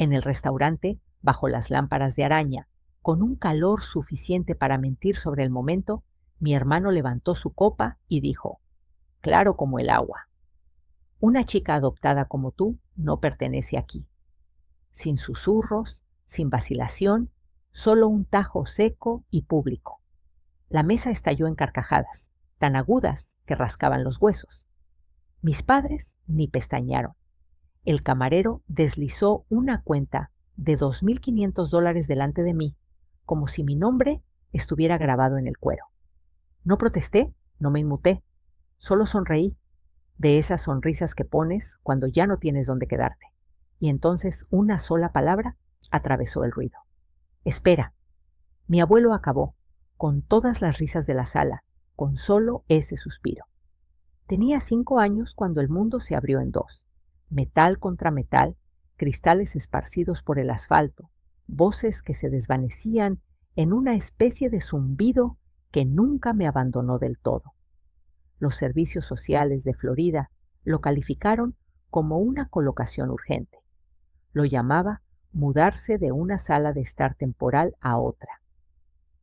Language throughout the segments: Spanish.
En el restaurante, bajo las lámparas de araña, con un calor suficiente para mentir sobre el momento, mi hermano levantó su copa y dijo, claro como el agua: una chica adoptada como tú no pertenece aquí. Sin susurros, sin vacilación, solo un tajo seco y público. La mesa estalló en carcajadas, tan agudas que rascaban los huesos. Mis padres ni pestañearon. El camarero deslizó una cuenta de $2,500 delante de mí, como si mi nombre estuviera grabado en el cuero. No protesté, no me inmuté, solo sonreí, de esas sonrisas que pones cuando ya no tienes dónde quedarte. Y entonces una sola palabra atravesó el ruido. Espera. Mi abuelo acabó, con todas las risas de la sala, con solo ese suspiro. Tenía 5 años cuando el mundo se abrió en dos. Metal contra metal, cristales esparcidos por el asfalto, voces que se desvanecían en una especie de zumbido que nunca me abandonó del todo. Los servicios sociales de Florida lo calificaron como una colocación urgente. Lo llamaba mudarse de una sala de estar temporal a otra.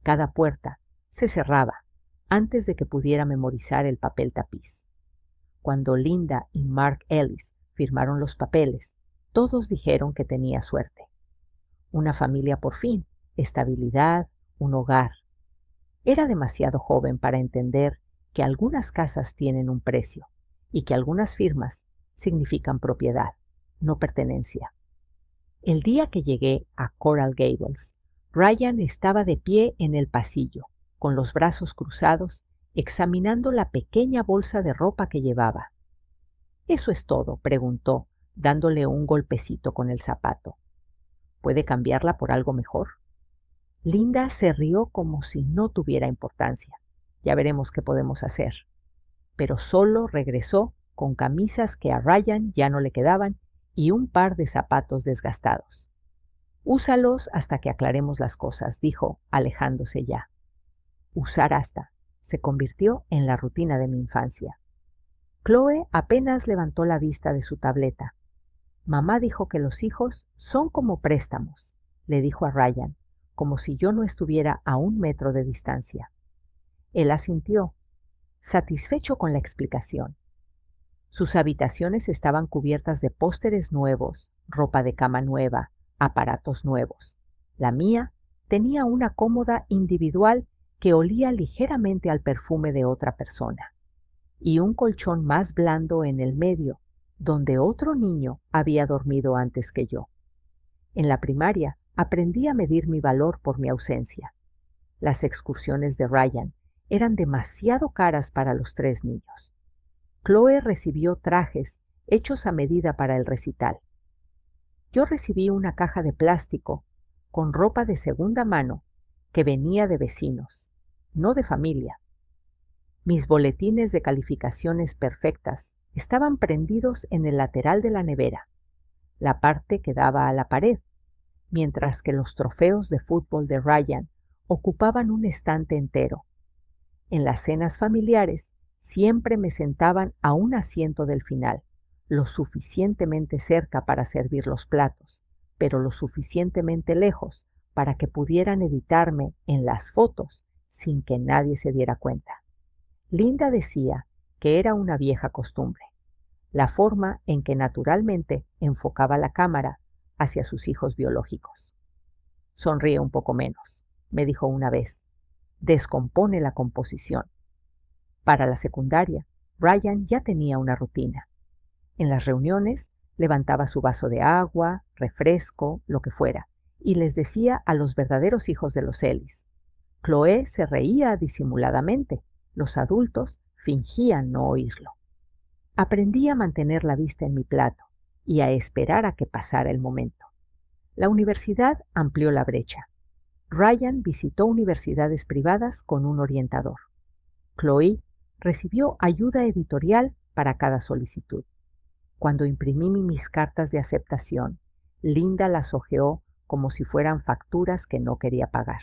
Cada puerta se cerraba antes de que pudiera memorizar el papel tapiz. Cuando Linda y Mark Ellis firmaron los papeles, todos dijeron que tenía suerte. Una familia por fin, estabilidad, un hogar. Era demasiado joven para entender que algunas casas tienen un precio y que algunas firmas significan propiedad, no pertenencia. El día que llegué a Coral Gables, Ryan estaba de pie en el pasillo, con los brazos cruzados, examinando la pequeña bolsa de ropa que llevaba. —¿Eso es todo? —preguntó, dándole un golpecito con el zapato. ¿Puede cambiarla por algo mejor? Linda se rió como si no tuviera importancia. Ya veremos qué podemos hacer. Pero solo regresó con camisas que a Ryan ya no le quedaban y un par de zapatos desgastados. Úsalos hasta que aclaremos las cosas, dijo, alejándose ya. Usar hasta se convirtió en la rutina de mi infancia. Chloe apenas levantó la vista de su tableta. Mamá dijo que los hijos son como préstamos, le dijo a Ryan, como si yo no estuviera a 1 metro de distancia. Él asintió, satisfecho con la explicación. Sus habitaciones estaban cubiertas de pósteres nuevos, ropa de cama nueva, aparatos nuevos. La mía tenía una cómoda individual que olía ligeramente al perfume de otra persona, y un colchón más blando en el medio, donde otro niño había dormido antes que yo. En la primaria aprendí a medir mi valor por mi ausencia. Las excursiones de Ryan eran demasiado caras para los 3 niños. Chloe recibió trajes hechos a medida para el recital. Yo recibí una caja de plástico con ropa de segunda mano que venía de vecinos, no de familia. Mis boletines de calificaciones perfectas estaban prendidos en el lateral de la nevera, la parte que daba a la pared, mientras que los trofeos de fútbol de Ryan ocupaban un estante entero. En las cenas familiares siempre me sentaban a un asiento del final, lo suficientemente cerca para servir los platos, pero lo suficientemente lejos para que pudieran editarme en las fotos sin que nadie se diera cuenta. Linda decía que era una vieja costumbre, la forma en que naturalmente enfocaba la cámara hacia sus hijos biológicos. Sonríe un poco menos, me dijo una vez. Descompone la composición. Para la secundaria, Ryan ya tenía una rutina. En las reuniones, levantaba su vaso de agua, refresco, lo que fuera, y les decía a los verdaderos hijos de los Ellis. Chloe se reía disimuladamente. Los adultos fingían no oírlo. Aprendí a mantener la vista en mi plato y a esperar a que pasara el momento. La universidad amplió la brecha. Ryan visitó universidades privadas con un orientador. Chloe recibió ayuda editorial para cada solicitud. Cuando imprimí mis cartas de aceptación, Linda las hojeó como si fueran facturas que no quería pagar.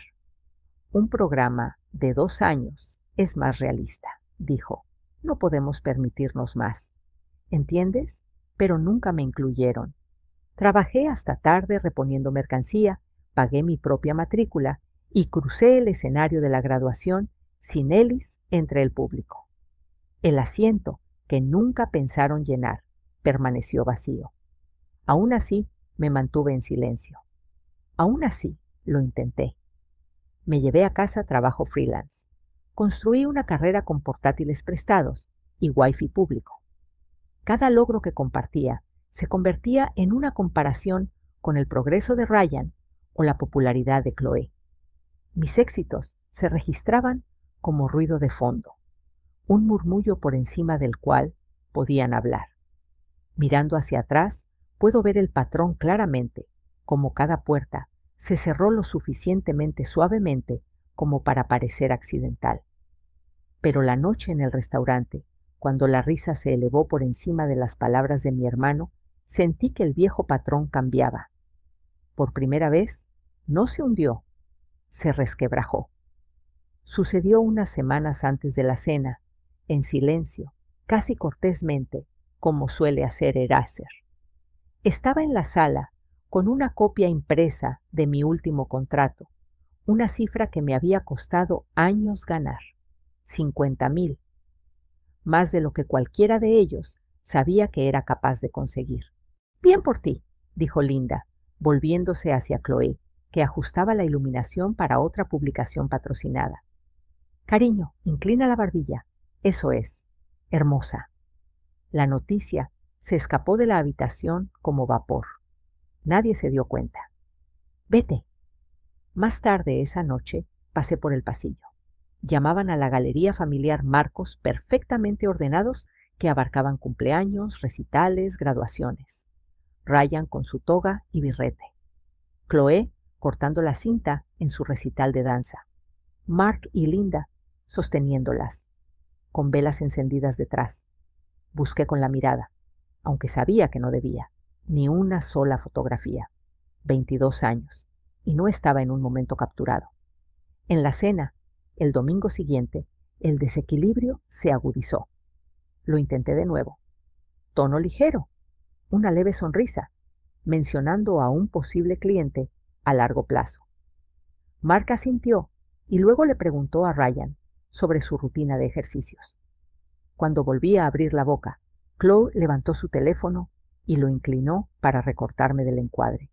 Un programa de 2 años es más realista, dijo. No podemos permitirnos más. ¿Entiendes? Pero nunca me incluyeron. Trabajé hasta tarde reponiendo mercancía, pagué mi propia matrícula y crucé el escenario de la graduación sin Ellis entre el público. El asiento, que nunca pensaron llenar, permaneció vacío. Aún así, me mantuve en silencio. Aún así, lo intenté. Me llevé a casa trabajo freelance. Construí una carrera con portátiles prestados y wifi público. Cada logro que compartía se convertía en una comparación con el progreso de Ryan o la popularidad de Chloe. Mis éxitos se registraban como ruido de fondo, un murmullo por encima del cual podían hablar. Mirando hacia atrás, puedo ver el patrón claramente, como cada puerta se cerró lo suficientemente suavemente como para parecer accidental. Pero la noche en el restaurante, cuando la risa se elevó por encima de las palabras de mi hermano, sentí que el viejo patrón cambiaba. Por primera vez, no se hundió, se resquebrajó. Sucedió unas semanas antes de la cena, en silencio, casi cortésmente, como suele hacer Eraser. Estaba en la sala, con una copia impresa de mi último contrato, una cifra que me había costado años ganar, 50,000, más de lo que cualquiera de ellos sabía que era capaz de conseguir. Bien por ti, dijo Linda, volviéndose hacia Chloe, que ajustaba la iluminación para otra publicación patrocinada. Cariño, inclina la barbilla. Eso es. Hermosa. La noticia se escapó de la habitación como vapor. Nadie se dio cuenta. Vete. Más tarde esa noche pasé por el pasillo. Llamaban a la galería familiar marcos perfectamente ordenados que abarcaban cumpleaños, recitales, graduaciones. Ryan con su toga y birrete. Chloe cortando la cinta en su recital de danza. Mark y Linda sosteniéndolas, con velas encendidas detrás. Busqué con la mirada, aunque sabía que no debía, ni una sola fotografía. 22 años, y no estaba en un momento capturado. En la cena, el domingo siguiente, el desequilibrio se agudizó. Lo intenté de nuevo. Tono ligero, una leve sonrisa, mencionando a un posible cliente a largo plazo. Mark asintió y luego le preguntó a Ryan sobre su rutina de ejercicios. Cuando volví a abrir la boca, Chloe levantó su teléfono y lo inclinó para recortarme del encuadre.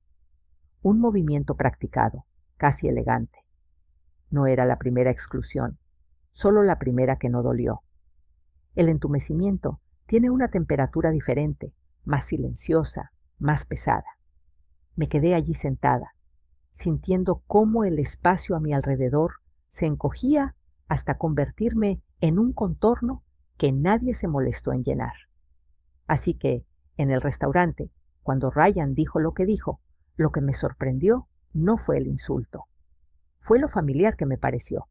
Un movimiento practicado, casi elegante. No era la primera exclusión, solo la primera que no dolió. El entumecimiento tiene una temperatura diferente, más silenciosa, más pesada. Me quedé allí sentada, sintiendo cómo el espacio a mi alrededor se encogía hasta convertirme en un contorno que nadie se molestó en llenar. Así que, en el restaurante, cuando Ryan dijo lo que dijo, lo que me sorprendió no fue el insulto. Fue lo familiar que me pareció,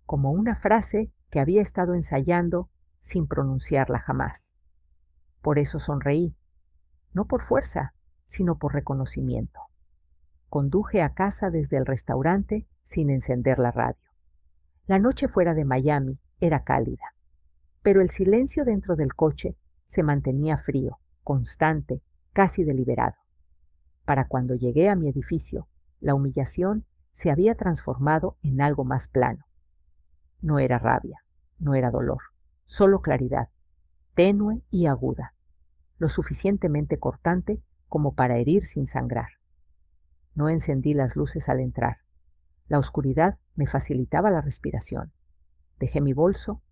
como una frase que había estado ensayando sin pronunciarla jamás. Por eso sonreí, no por fuerza, sino por reconocimiento. Conduje a casa desde el restaurante sin encender la radio. La noche fuera de Miami era cálida, pero el silencio dentro del coche se mantenía frío, constante, casi deliberado. Para cuando llegué a mi edificio, la humillación se había transformado en algo más plano. No era rabia, no era dolor, solo claridad, tenue y aguda, lo suficientemente cortante como para herir sin sangrar. No encendí las luces al entrar. La oscuridad me facilitaba la respiración. Dejé mi bolso,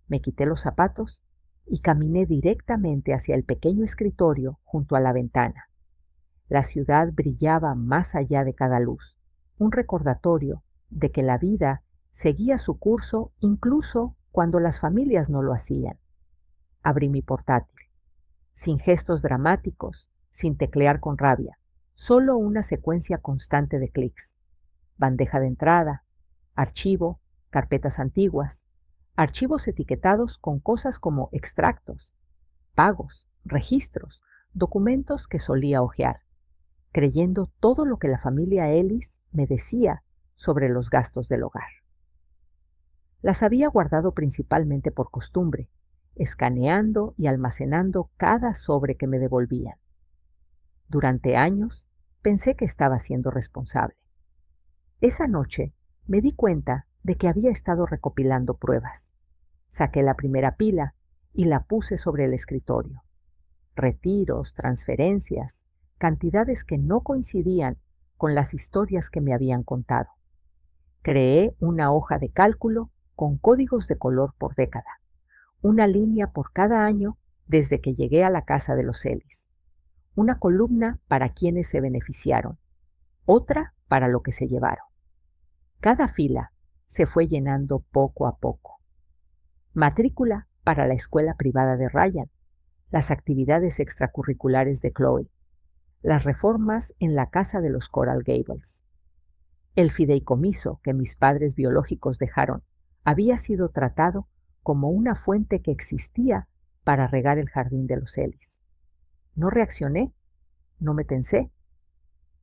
me quité los zapatos y caminé directamente hacia el pequeño escritorio junto a la ventana. La ciudad brillaba más allá de cada luz, un recordatorio de que la vida seguía su curso incluso cuando las familias no lo hacían. Abrí mi portátil, sin gestos dramáticos, sin teclear con rabia, solo una secuencia constante de clics. Bandeja de entrada, archivo, carpetas antiguas, archivos etiquetados con cosas como extractos, pagos, registros, documentos que solía hojear, creyendo todo lo que la familia Ellis me decía sobre los gastos del hogar. Las había guardado principalmente por costumbre, escaneando y almacenando cada sobre que me devolvían. Durante años pensé que estaba siendo responsable. Esa noche me di cuenta de que había estado recopilando pruebas. Saqué la primera pila y la puse sobre el escritorio. Retiros, transferencias, cantidades que no coincidían con las historias que me habían contado. Creé una hoja de cálculo con códigos de color por década, una línea por cada año desde que llegué a la casa de los Ellis, una columna para quienes se beneficiaron, otra para lo que se llevaron. Cada fila se fue llenando poco a poco. Matrícula para la escuela privada de Ryan, las actividades extracurriculares de Chloe, las reformas en la casa de los Coral Gables. El fideicomiso que mis padres biológicos dejaron había sido tratado como una fuente que existía para regar el jardín de los Ellis. No reaccioné, no me tensé.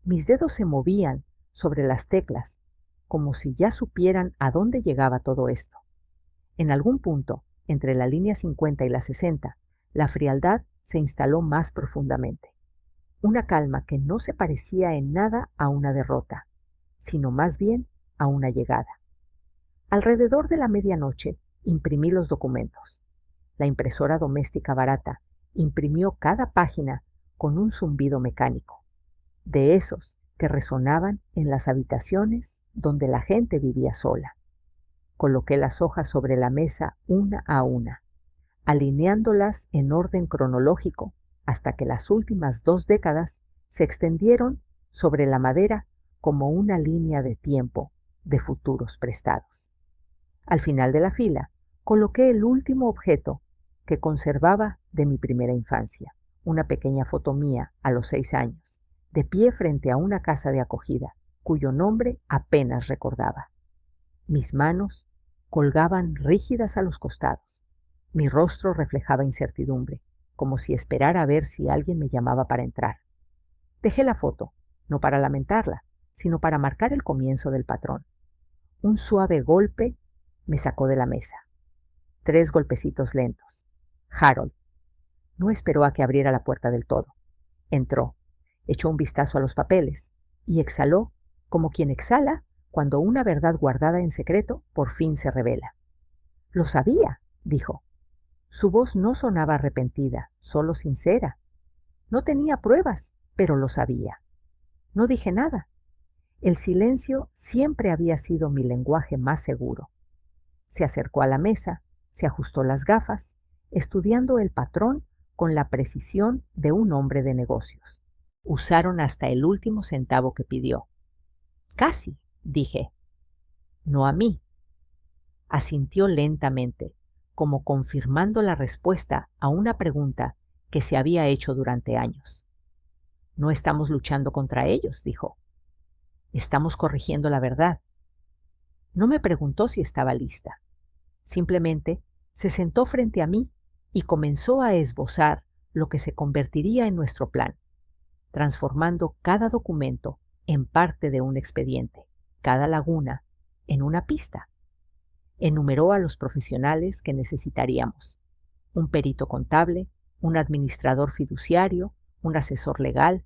Mis dedos se movían sobre las teclas, como si ya supieran a dónde llegaba todo esto. En algún punto, entre la línea 50 y la 60, la frialdad se instaló más profundamente. Una calma que no se parecía en nada a una derrota, sino más bien a una llegada. Alrededor de la medianoche imprimí los documentos. La impresora doméstica barata imprimió cada página con un zumbido mecánico, de esos que resonaban en las habitaciones donde la gente vivía sola. Coloqué las hojas sobre la mesa una a una, alineándolas en orden cronológico hasta que las últimas 2 décadas se extendieron sobre la madera como una línea de tiempo de futuros prestados. Al final de la fila, coloqué el último objeto que conservaba de mi primera infancia, una pequeña foto mía a los 6 años, de pie frente a una casa de acogida, cuyo nombre apenas recordaba. Mis manos colgaban rígidas a los costados. Mi rostro reflejaba incertidumbre, como si esperara a ver si alguien me llamaba para entrar. Dejé la foto, no para lamentarla, sino para marcar el comienzo del patrón. Un suave golpe me sacó de la mesa. 3 golpecitos lentos. Harold. No esperó a que abriera la puerta del todo. Entró, echó un vistazo a los papeles y exhaló como quien exhala cuando una verdad guardada en secreto por fin se revela. «Lo sabía», dijo. Su voz no sonaba arrepentida, solo sincera. No tenía pruebas, pero lo sabía. No dije nada. El silencio siempre había sido mi lenguaje más seguro. Se acercó a la mesa, se ajustó las gafas, estudiando el patrón con la precisión de un hombre de negocios. Usaron hasta el último centavo que pidió. «Casi», dije. «No a mí». Asintió lentamente, como confirmando la respuesta a una pregunta que se había hecho durante años. «No estamos luchando contra ellos», dijo. «Estamos corrigiendo la verdad». No me preguntó si estaba lista. Simplemente se sentó frente a mí y comenzó a esbozar lo que se convertiría en nuestro plan, transformando cada documento en parte de un expediente, cada laguna en una pista. Enumeró a los profesionales que necesitaríamos: un perito contable, un administrador fiduciario, un asesor legal,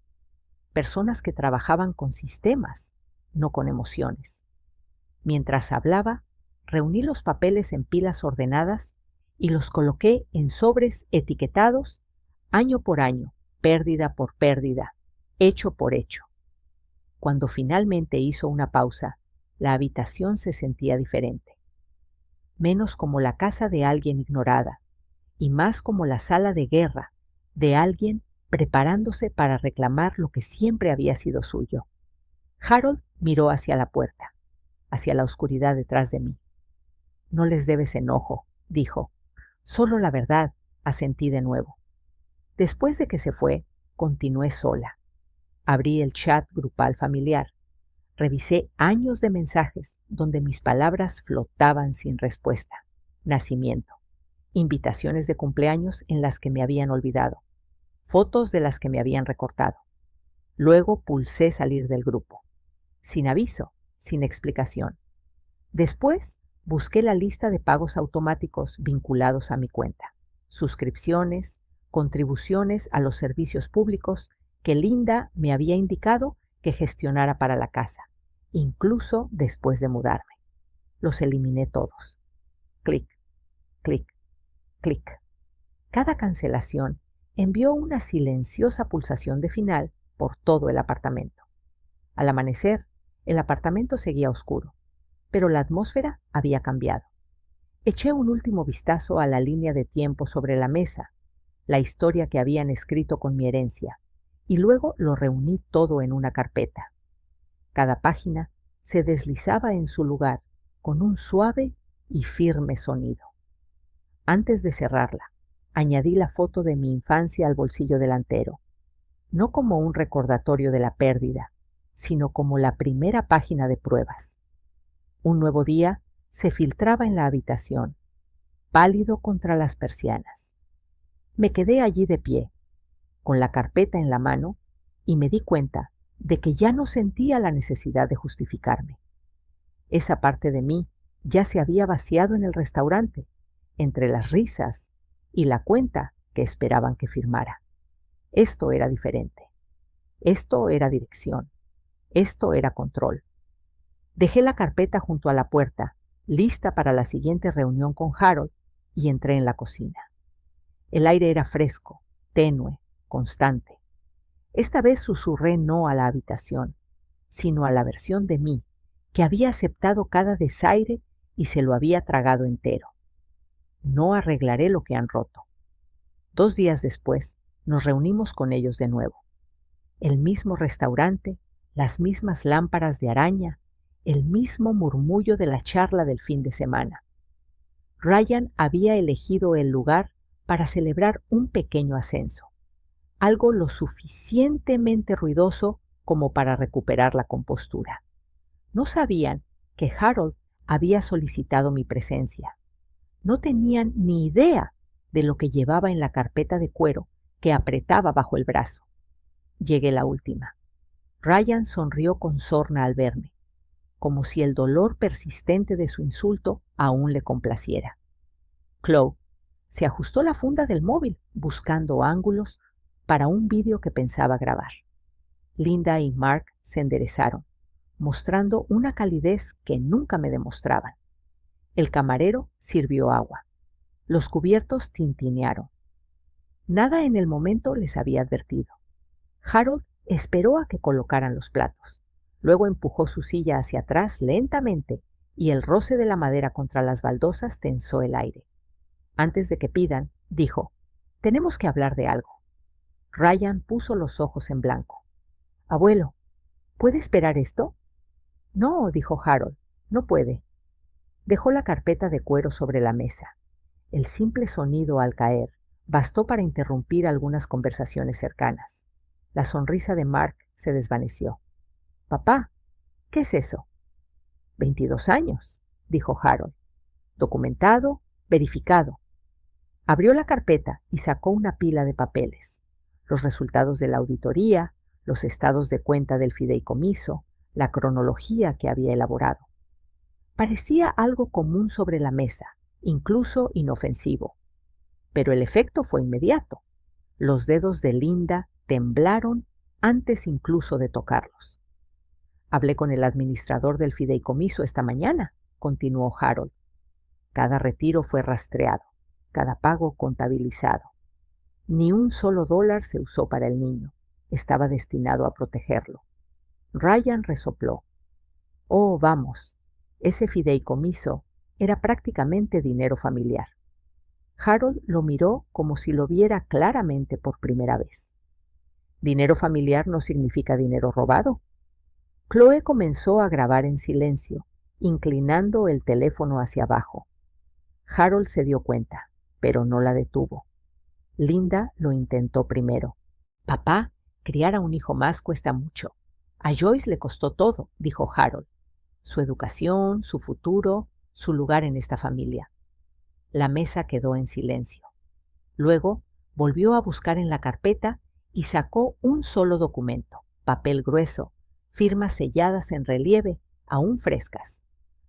personas que trabajaban con sistemas, no con emociones. Mientras hablaba, reuní los papeles en pilas ordenadas y los coloqué en sobres etiquetados año por año, pérdida por pérdida, hecho por hecho. Cuando finalmente hizo una pausa, la habitación se sentía diferente. Menos como la casa de alguien ignorada y más como la sala de guerra de alguien preparándose para reclamar lo que siempre había sido suyo. Harold miró hacia la puerta, hacia la oscuridad detrás de mí. «No les debes enojo», dijo. «Solo la verdad», asentí de nuevo. Después de que se fue, continué sola. Abrí el chat grupal familiar. Revisé años de mensajes donde mis palabras flotaban sin respuesta. Nacimiento. Invitaciones de cumpleaños en las que me habían olvidado. Fotos de las que me habían recortado. Luego pulsé salir del grupo. Sin aviso, sin explicación. Después busqué la lista de pagos automáticos vinculados a mi cuenta. Suscripciones, contribuciones a los servicios públicos que Linda me había indicado que gestionara para la casa, incluso después de mudarme. Los eliminé todos. Clic, clic, clic. Cada cancelación envió una silenciosa pulsación de final por todo el apartamento. Al amanecer, el apartamento seguía oscuro, pero la atmósfera había cambiado. Eché un último vistazo a la línea de tiempo sobre la mesa, la historia que habían escrito con mi herencia, y luego lo reuní todo en una carpeta. Cada página se deslizaba en su lugar con un suave y firme sonido. Antes de cerrarla, añadí la foto de mi infancia al bolsillo delantero, no como un recordatorio de la pérdida, sino como la primera página de pruebas. Un nuevo día se filtraba en la habitación, pálido contra las persianas. Me quedé allí de pie, con la carpeta en la mano, y me di cuenta de que ya no sentía la necesidad de justificarme. Esa parte de mí ya se había vaciado en el restaurante, entre las risas y la cuenta que esperaban que firmara. Esto era diferente. Esto era dirección. Esto era control. Dejé la carpeta junto a la puerta, lista para la siguiente reunión con Harold, y entré en la cocina. El aire era fresco, tenue, constante. Esta vez susurré no a la habitación, sino a la versión de mí que había aceptado cada desaire y se lo había tragado entero. No arreglaré lo que han roto. 2 días después, nos reunimos con ellos de nuevo. El mismo restaurante, las mismas lámparas de araña, el mismo murmullo de la charla del fin de semana. Ryan había elegido el lugar para celebrar un pequeño ascenso, algo lo suficientemente ruidoso como para recuperar la compostura. No sabían que Harold había solicitado mi presencia. No tenían ni idea de lo que llevaba en la carpeta de cuero que apretaba bajo el brazo. Llegué la última. Ryan sonrió con sorna al verme, como si el dolor persistente de su insulto aún le complaciera. Chloe se ajustó la funda del móvil buscando ángulos para un vídeo que pensaba grabar. Linda y Mark se enderezaron, mostrando una calidez que nunca me demostraban. El camarero sirvió agua. Los cubiertos tintinearon. Nada en el momento les había advertido. Harold esperó a que colocaran los platos. Luego empujó su silla hacia atrás lentamente y el roce de la madera contra las baldosas tensó el aire. Antes de que pidan, dijo, «Tenemos que hablar de algo». Ryan puso los ojos en blanco. «Abuelo, ¿puede esperar esto?» «No», dijo Harold, «no puede». Dejó la carpeta de cuero sobre la mesa. El simple sonido al caer bastó para interrumpir algunas conversaciones cercanas. La sonrisa de Mark se desvaneció. «Papá, ¿qué es eso?» «22 años», dijo Harold. «Documentado, verificado». Abrió la carpeta y sacó una pila de papeles. Los resultados de la auditoría, los estados de cuenta del fideicomiso, la cronología que había elaborado. Parecía algo común sobre la mesa, incluso inofensivo. Pero el efecto fue inmediato. Los dedos de Linda temblaron antes incluso de tocarlos. «Hablé con el administrador del fideicomiso esta mañana», continuó Harold. «Cada retiro fue rastreado, cada pago contabilizado. Ni un solo dólar se usó para el niño. Estaba destinado a protegerlo». Ryan resopló. «Oh, vamos, ese fideicomiso era prácticamente dinero familiar». Harold lo miró como si lo viera claramente por primera vez. «¿Dinero familiar no significa dinero robado?» Chloe comenzó a grabar en silencio, inclinando el teléfono hacia abajo. Harold se dio cuenta, pero no la detuvo. Linda lo intentó primero. «Papá, criar a un hijo más cuesta mucho. A Joyce le costó todo», dijo Harold. «Su educación, su futuro, su lugar en esta familia». La mesa quedó en silencio. Luego volvió a buscar en la carpeta y sacó un solo documento, papel grueso, firmas selladas en relieve, aún frescas.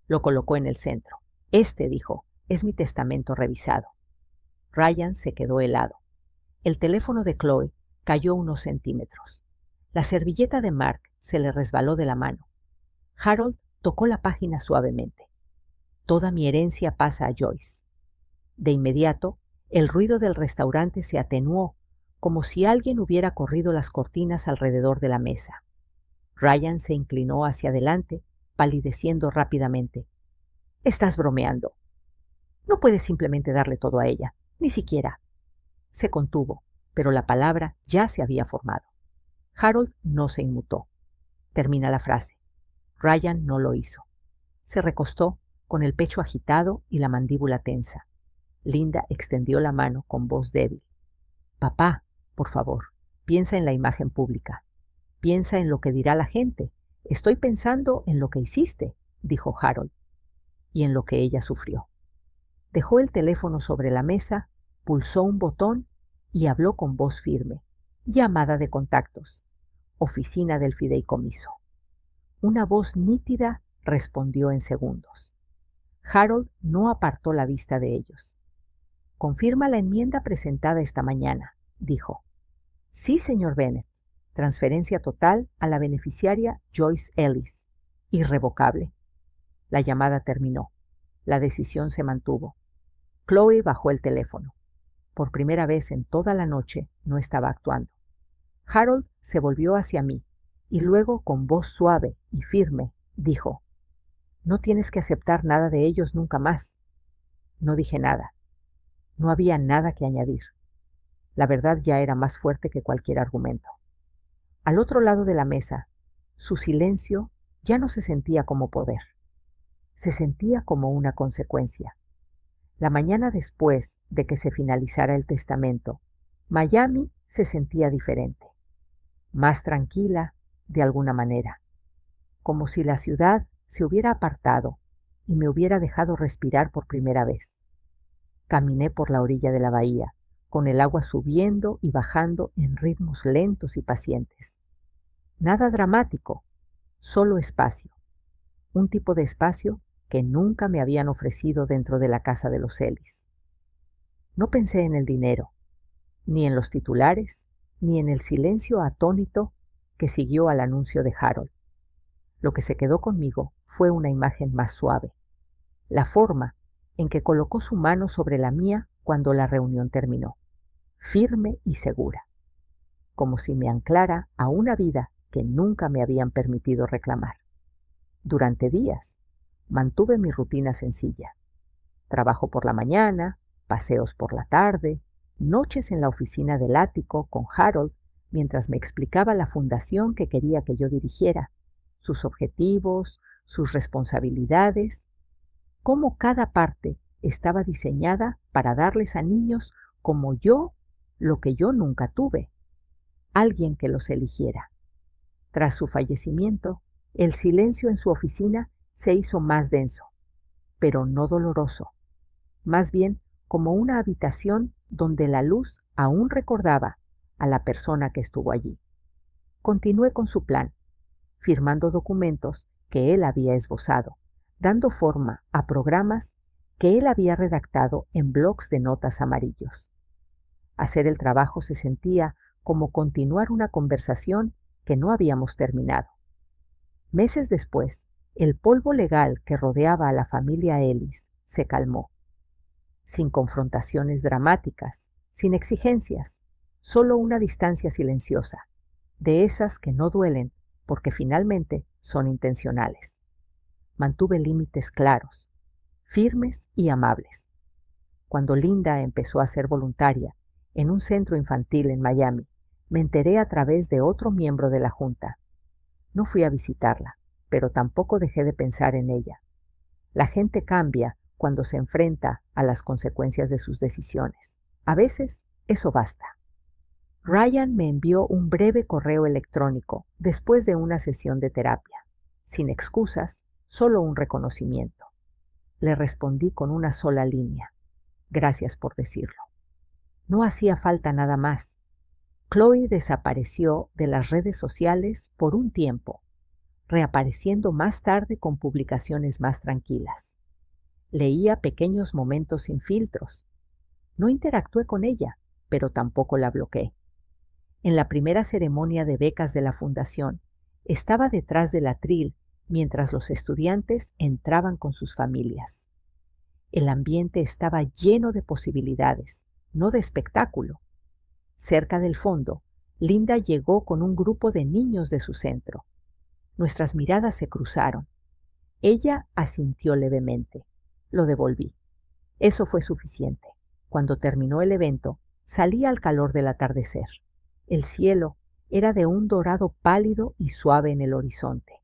Lo colocó en el centro. «Este», dijo, «es mi testamento revisado». Ryan se quedó helado. El teléfono de Chloe cayó unos centímetros. La servilleta de Mark se le resbaló de la mano. Harold tocó la página suavemente. Toda mi herencia pasa a Joyce. De inmediato, el ruido del restaurante se atenuó, como si alguien hubiera corrido las cortinas alrededor de la mesa. Ryan se inclinó hacia adelante, palideciendo rápidamente. «Estás bromeando. No puedes simplemente darle todo a ella, ni siquiera». Se contuvo, pero la palabra ya se había formado. Harold no se inmutó. Termina la frase. Ryan no lo hizo. Se recostó, con el pecho agitado y la mandíbula tensa. Linda extendió la mano con voz débil. «Papá, por favor, piensa en la imagen pública. Piensa en lo que dirá la gente. Estoy pensando en lo que hiciste», dijo Harold, y en lo que ella sufrió. Dejó el teléfono sobre la mesa, pulsó un botón y habló con voz firme. «Llamada de contactos. Oficina del fideicomiso». Una voz nítida respondió en segundos. Harold no apartó la vista de ellos. «Confirma la enmienda presentada esta mañana», dijo. «Sí, señor Bennett. Transferencia total a la beneficiaria Joyce Ellis. Irrevocable». La llamada terminó. La decisión se mantuvo. Chloe bajó el teléfono. Por primera vez en toda la noche no estaba actuando. Harold se volvió hacia mí y luego, con voz suave y firme, dijo: «No tienes que aceptar nada de ellos nunca más». No dije nada. No había nada que añadir. La verdad ya era más fuerte que cualquier argumento. Al otro lado de la mesa, su silencio ya no se sentía como poder. Se sentía como una consecuencia. La mañana después de que se finalizara el testamento, Miami se sentía diferente. Más tranquila, de alguna manera. Como si la ciudad se hubiera apartado y me hubiera dejado respirar por primera vez. Caminé por la orilla de la bahía, con el agua subiendo y bajando en ritmos lentos y pacientes. Nada dramático, solo espacio. Un tipo de espacio que nunca me habían ofrecido dentro de la casa de los Ellis. No pensé en el dinero, ni en los titulares, ni en el silencio atónito que siguió al anuncio de Harold. Lo que se quedó conmigo fue una imagen más suave. La forma en que colocó su mano sobre la mía cuando la reunión terminó, firme y segura, como si me anclara a una vida que nunca me habían permitido reclamar. Durante días mantuve mi rutina sencilla. Trabajo por la mañana, paseos por la tarde, noches en la oficina del ático con Harold mientras me explicaba la fundación que quería que yo dirigiera, sus objetivos, sus responsabilidades, cómo cada parte estaba diseñada para darles a niños como yo lo que yo nunca tuve, alguien que los eligiera. Tras su fallecimiento, el silencio en su oficina se hizo más denso, pero no doloroso, más bien como una habitación donde la luz aún recordaba a la persona que estuvo allí. Continué con su plan, firmando documentos que él había esbozado, dando forma a programas que él había redactado en blocs de notas amarillos. Hacer el trabajo se sentía como continuar una conversación que no habíamos terminado. Meses después, el polvo legal que rodeaba a la familia Ellis se calmó. Sin confrontaciones dramáticas, sin exigencias, solo una distancia silenciosa, de esas que no duelen porque finalmente son intencionales. Mantuve límites claros, firmes y amables. Cuando Linda empezó a ser voluntaria en un centro infantil en Miami, me enteré a través de otro miembro de la junta. No fui a visitarla, pero tampoco dejé de pensar en ella. La gente cambia cuando se enfrenta a las consecuencias de sus decisiones. A veces, eso basta. Ryan me envió un breve correo electrónico después de una sesión de terapia. Sin excusas, solo un reconocimiento. Le respondí con una sola línea. Gracias por decirlo. No hacía falta nada más. Chloe desapareció de las redes sociales por un tiempo, reapareciendo más tarde con publicaciones más tranquilas. Leía pequeños momentos sin filtros. No interactué con ella, pero tampoco la bloqueé. En la primera ceremonia de becas de la fundación, estaba detrás del atril mientras los estudiantes entraban con sus familias. El ambiente estaba lleno de posibilidades, no de espectáculo. Cerca del fondo, Linda llegó con un grupo de niños de su centro. Nuestras miradas se cruzaron. Ella asintió levemente. Lo devolví. Eso fue suficiente. Cuando terminó el evento, salí al calor del atardecer. El cielo era de un dorado pálido y suave en el horizonte.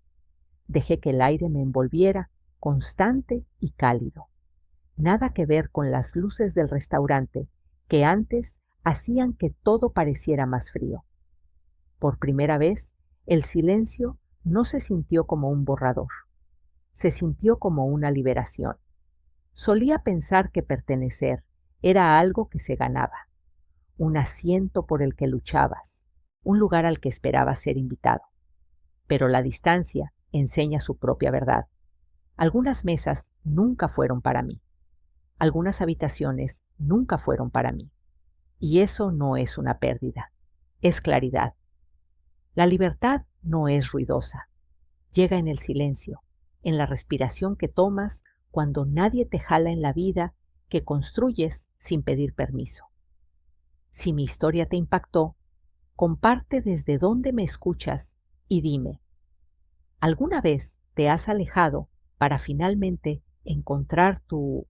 Dejé que el aire me envolviera, constante y cálido. Nada que ver con las luces del restaurante que antes hacían que todo pareciera más frío. Por primera vez, el silencio no se sintió como un borrador. Se sintió como una liberación. Solía pensar que pertenecer era algo que se ganaba, un asiento por el que luchabas, un lugar al que esperabas ser invitado. Pero la distancia enseña su propia verdad. Algunas mesas nunca fueron para mí. Algunas habitaciones nunca fueron para mí. Y eso no es una pérdida, es claridad. La libertad no es ruidosa. Llega en el silencio, en la respiración que tomas cuando nadie te jala en la vida que construyes sin pedir permiso. Si mi historia te impactó, comparte desde dónde me escuchas y dime, ¿alguna vez te has alejado para finalmente encontrar tu